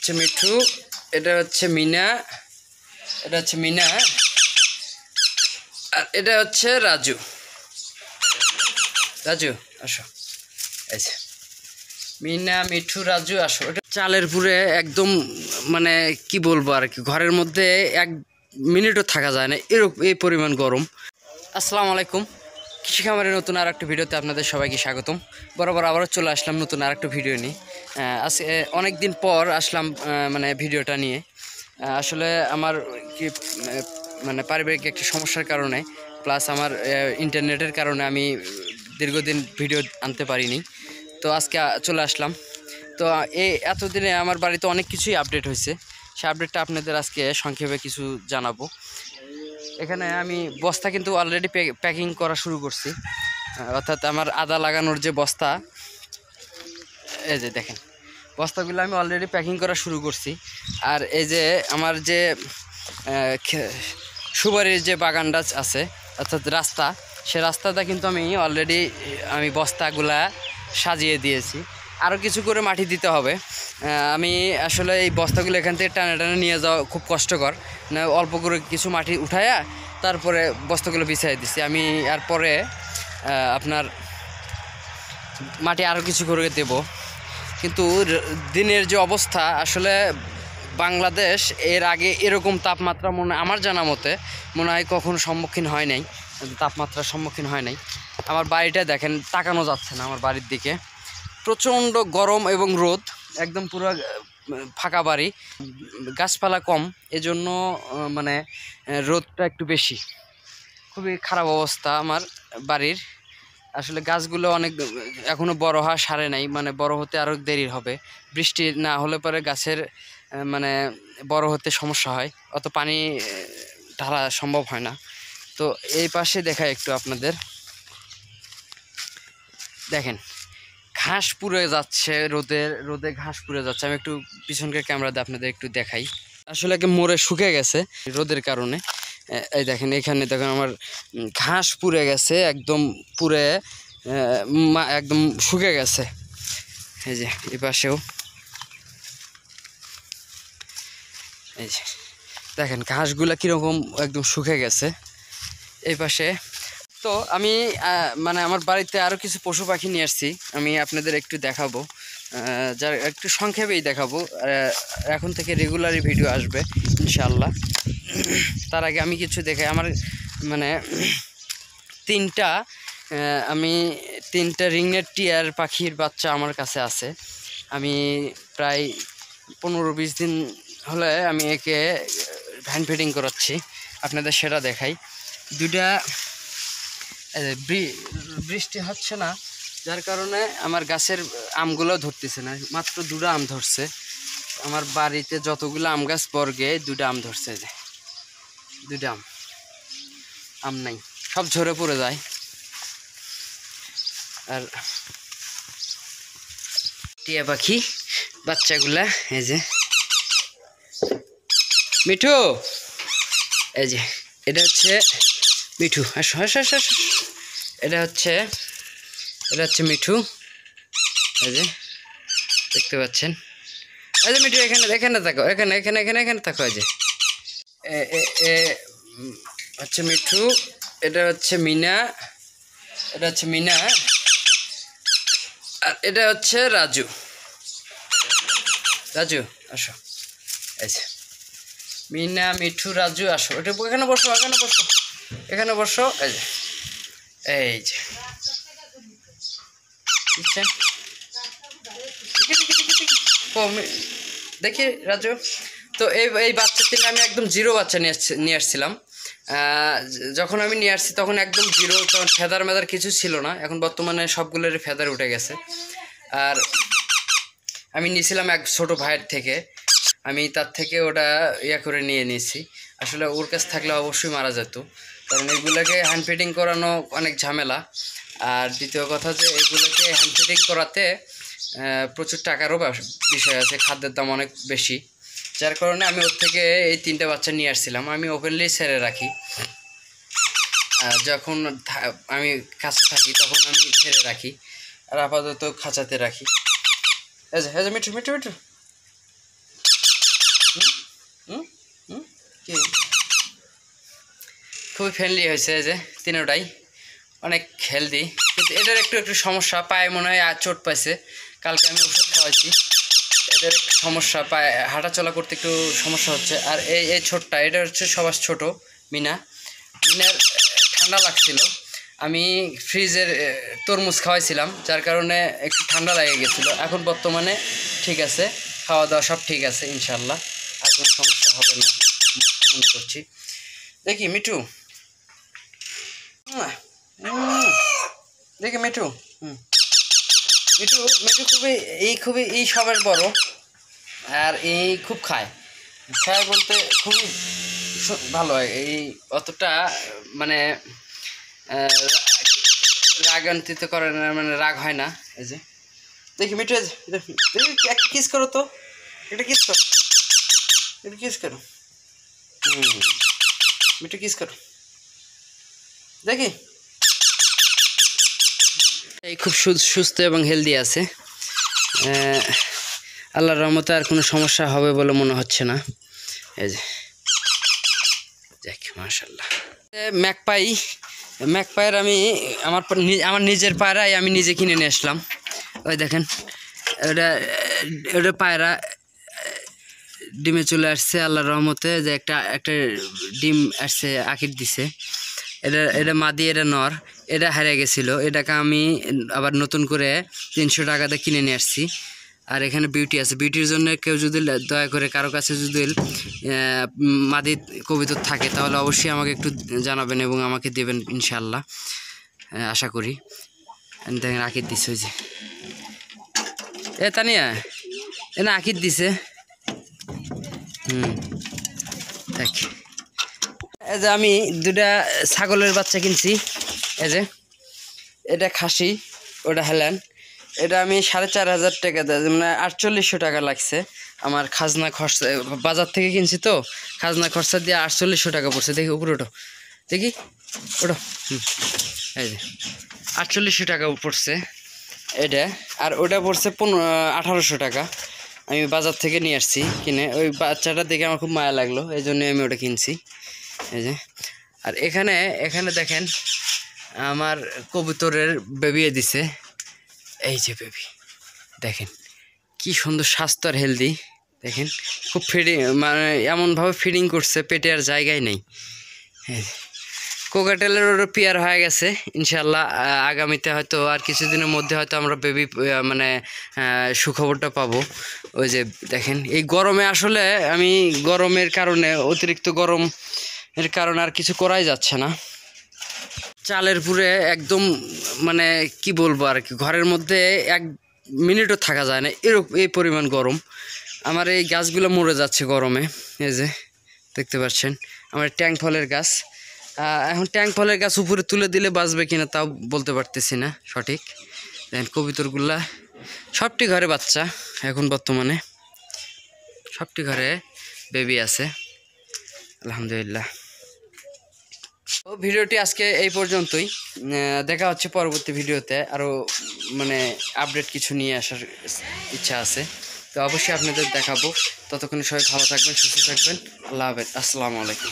হচ্ছে মিঠু, এটা হচ্ছে মিনা, এটা হচ্ছে মিনা, আর এটা হচ্ছে রাজু। রাজু আসো, এই যে মিনা, মিঠু, রাজু আসো। এটা চালের পুরে একদম মানে কি বলবো আর কি, ঘরের মধ্যে 1 মিনিটও থাকা যায় না, এরকম এই পরিমাণ গরম। আসসালামু আলাইকুম, কৃষি খামারের নতুন আর একটা ভিডিওতে আপনাদের সবাইকে স্বাগতম। বরাবর আবারও চলে আসলাম নতুন আর একটা ভিডিও নিয়ে। আজকে অনেক দিন পর আসলাম মানে ভিডিওটা নিয়ে। আসলে আমার কি মানে পারিবারিক একটা সমস্যার কারণে, প্লাস আমার ইন্টারনেটের কারণে আমি দীর্ঘদিন ভিডিও আনতে পারিনি। তো আজকে চলে আসলাম। তো এই এতদিনে আমার বাড়িতে অনেক কিছুই আপডেট হয়েছে, সেই আপডেটটা আপনাদের আজকে সংক্ষেপে কিছু জানাবো। এখানে আমি বস্তা কিন্তু অলরেডি প্যাকিং করা শুরু করছি, অর্থাৎ আমার আদা লাগানোর যে বস্তা, এই যে দেখেন বস্তাগুলো আমি অলরেডি প্যাকিং করা শুরু করছি। আর এই যে আমার যে সুপারির যে বাগানটা আছে, অর্থাৎ রাস্তা, সে রাস্তাটা কিন্তু অলরেডি আমি বস্তাগুলা সাজিয়ে দিয়েছি। আরও কিছু করে মাটি দিতে হবে। আমি আসলে এই বস্তাগুলো এখান থেকে টানে টানে নিয়ে যাওয়া খুব কষ্টকর, না অল্প করে কিছু মাটি উঠাইয়া তারপরে বস্তাগুলো বিছাই দিছি আমি। আর পরে আপনার মাটি আরও কিছু করে দেব। কিন্তু দিনের যে অবস্থা, আসলে বাংলাদেশ এর আগে এরকম তাপমাত্রা আমার জানা মতে মনে হয় কখনো সম্মুখীন হয় নাই, তাপমাত্রার সম্মুখীন হয় নাই। আমার বাড়িটা দেখেন, তাকানো যাচ্ছে না আমার বাড়ির দিকে, প্রচণ্ড গরম এবং রোদ, একদম পুরো ফাঁকা বাড়ি, গাছপালা কম, এজন্য মানে রোদটা একটু বেশি। খুবই খারাপ অবস্থা আমার বাড়ির। আসলে গাছগুলো অনেক এখনও বড় হওয়া সারে নাই, মানে বড় হতে আরও দেরি হবে। বৃষ্টি না হলে পরে গাছের মানে বড় হতে সমস্যা হয়, অত পানি ঢালা সম্ভব হয় না। তো এই পাশে দেখাই একটু আপনাদের, দেখেন ঘাস পুড়ে যাচ্ছে, রোদে ঘাস পুড়ে যাচ্ছে। আমি একটু পিছনকার ক্যামেরাতে আপনাদের একটু দেখাই। আসলে মরে শুকে গেছে রোদের কারণে। এই দেখেন, এখানে দেখেন আমার ঘাস পুড়ে গেছে, একদম পুড়ে একদম শুকে গেছে। এই যে এই পাশেও, এই যে দেখেন ঘাসগুলা কীরকম একদম শুকে গেছে এই পাশে। তো আমি মানে আমার বাড়িতে আরও কিছু পশু পাখি নিয়ে আসছি, আমি আপনাদের একটু দেখাবো, যার একটু সংক্ষেপেই দেখাবো। এখন থেকে রেগুলারই ভিডিও আসবে ইনশাআল্লাহ। তার আগে আমি কিছু দেখাই। আমার মানে তিনটা রিংনেট টিয়ার পাখির বাচ্চা আমার কাছে আছে। আমি প্রায় 15-20 দিন হলে আমি একে হ্যান্ড ফিডিং করাচ্ছি, আপনাদের সেটা দেখাই। দুইটা বৃষ্টি হচ্ছে না, যার কারণে আমার গাছের আমগুলো ধরতেছে না, মাত্র 2টা আম ধরছে। আমার বাড়িতে যতগুলো আম গাছ বর্গে 2টা আম ধরছে, যে 2টা আম নাই, সব ঝরে পড়ে যায়। আর টিয়া পাখি বাচ্চাগুলা, এই যে মিঠু, এই যে এটা হচ্ছে মিঠু, আসো আসো আসো আসো, এটা হচ্ছে মিঠু, এই যে দেখতে পাচ্ছেন। এই যে মিঠু, এখানে থাকো, এখানে থাকো। এই যে হচ্ছে মিঠু, এটা হচ্ছে মিনা, আর এটা হচ্ছে রাজু। রাজু আসো, এই যে মিনা, মিঠু, রাজু আসো, এটা এখানে বসো, এখানে বসো। এই যে দেখি রাজু। তো এই বাচ্চা তিনটা আমি একদম জিরো বাচ্চা নিয়ে আসছিলাম। যখন আমি নিয়ে আসছি তখন একদম জিরো, তখন ফেদার মেদার কিছু ছিল না। এখন বর্তমানে সবগুলোর ফেদার উঠে গেছে। আর আমি নিয়েছিলাম এক ছোট ভাইয়ের থেকে, আমি তার থেকে ওটা করে নিয়ে নিয়েছি। আসলে ওর কাছে থাকলে অবশ্যই মারা যেত, কারণ এগুলোকে হ্যান্ড ফিডিং করানো অনেক ঝামেলা। আর দ্বিতীয় কথা যে এগুলোকে হ্যান্ড ফিডিং করাতে প্রচুর টাকারও বিষয় আছে, খাদ্যের দাম অনেক বেশি। যার কারণে আমি ওর থেকে এই 3টে বাচ্চা নিয়ে আসছিলাম। আমি ওপেনলি ছেড়ে রাখি, যখন আমি কাছে থাকি তখন আমি ছেড়ে রাখি, আর আপাতত খাঁচাতে রাখি। এই যে মিঠু, খুবই ফ্রেন্ডলি হয়েছে, এই যে তিনোটাই অনেক হেলদি। কিন্তু এটার একটু একটু সমস্যা, পায়ে মনে হয় আর চোট পাইছে, কালকে আমি ওষুধ খাওয়াইছি। এটার একটু সমস্যা, পায়ে হাঁটাচলা করতে একটু সমস্যা হচ্ছে। আর এই ছোটটা, এটা হচ্ছে সবার ছোট মিনার ঠান্ডা লাগছিল, আমি ফ্রিজের তরমুজ খাওয়াইছিলাম, যার কারণে একটু ঠান্ডা লেগে গেছিলো। এখন বর্তমানে ঠিক আছে, খাওয়া দাওয়া সব ঠিক আছে ইনশাল্লাহ, আর কোনো সমস্যা হবে না মনে করছি। দেখি মিঠু, দেখি মিঠু, মিঠু মিঠু খুবই সবার বড়, আর এই খুব খায় বলতে খুবই ভালো হয়। এই অতটা মানে রাগান্বিত করে না, মানে রাগ হয় না। এই যে দেখি মিঠু, একটা কিস করো তো, এটা কিস করো, এটা কিস করো, মিঠু কিস করো দেখি। এই খুব সুস্থ এবং হেলদি আছে, আল্লাহর রহমতে আর কোনো সমস্যা হবে বলে মনে হচ্ছে না। এই যে দেখ মাশাআল্লাহ। ম্যাকপাইয়ের আমি আমার নিজের পায়রাই আমি নিজে কিনে নিয়ে আসলাম। ওই দেখেন, ওটা পায়রা ডিমে চলে আসছে আল্লাহর রহমতে, যে একটা ডিম আসছে, আকির দিছে। এটা মাদি, এটা নর, এটা হারিয়ে গেছিলো, এটাকে আমি আবার নতুন করে 300 টাকাতে কিনে নিয়ে আসছি। আর এখানে বিউটি আছে, বিউটির জন্য কেউ যদি দয়া করে কারো কাছে যদি মাদি কবুতর থাকে তাহলে অবশ্যই আমাকে একটু জানাবেন এবং আমাকে দেবেন ইনশাল্লাহ, আশা করি। দেখেন আকির দিছে, ওই যে তানিয়া না আকির দিছে। দেখ, এই যে আমি 2টা ছাগলের বাচ্চা কিনছি, এই যে এটা খাসি, ওটা হেলান। এটা আমি 4500 টাকা মানে 4800 টাকা লাগছে আমার খাজনা খরচা, বাজার থেকে কিনছি তো, খাজনা খরচা দিয়ে 4800 টাকা পড়ছে। দেখি উপরে ওঠো, দেখি ওঠো, এই যে 4800 টাকা পড়ছে এটা। আর ওটা পড়ছে 1800 টাকা, আমি বাজার থেকে নিয়ে আসছি কিনে। ওই বাচ্চাটা দেখে আমার খুব মায়া লাগলো, এই জন্যই আমি ওটা কিনছি। এই যে, আর এখানে দেখেন আমার কবুতরের বেবি দিছে, এই যে বেবি দেখেন কি সুন্দর স্বাস্থ্য আর হেলদি। দেখেন খুব ফিডিং, মানে এমনভাবে ফিডিং করছে, পেটে আর জায়গায় নেই। হ্যাঁ, কোকাটেলের ওর পেয়ার হয়ে গেছে ইনশাল্লাহ, আগামীতে হয়তো আর কিছুদিনের মধ্যে হয়তো আমরা বেবি মানে সুখবরটা পাবো। ওই যে দেখেন, এই গরমে আসলে আমি গরমের কারণে, অতিরিক্ত গরমের কারণে আর কিছু করাই যাচ্ছে না। চালের পুরে একদম মানে কি বলবো আর কি, ঘরের মধ্যে 1 মিনিটও থাকা যায় না, এই পরিমাণ গরম। আমার এই গাছগুলো মরে যাচ্ছে গরমে। এই যে দেখতে পাচ্ছেন আমার ট্যাঙ্ক ফলের গাছ, এখন ট্যাঙ্ক ফলের গাছ উপরে তুলে দিলে বাঁচবে কিনা তাও বলতে পারতেছি না সঠিক। দেখেন কবুতরগুলা সবটি ঘরে বাচ্চা, এখন বর্তমানে সবটি ঘরে বেবি আছে আলহামদুলিল্লাহ। তো ভিডিওটি আজকে এই পর্যন্তই, দেখা হচ্ছে পরবর্তী ভিডিওতে। আরও মানে আপডেট কিছু নিয়ে আসার ইচ্ছা আছে, তো অবশ্যই আপনাদের দেখাবো। ততক্ষণে সবাই ভালো থাকবেন, সুস্থ থাকবেন, আল্লাহ হাফেজ, আসসালামু আলাইকুম।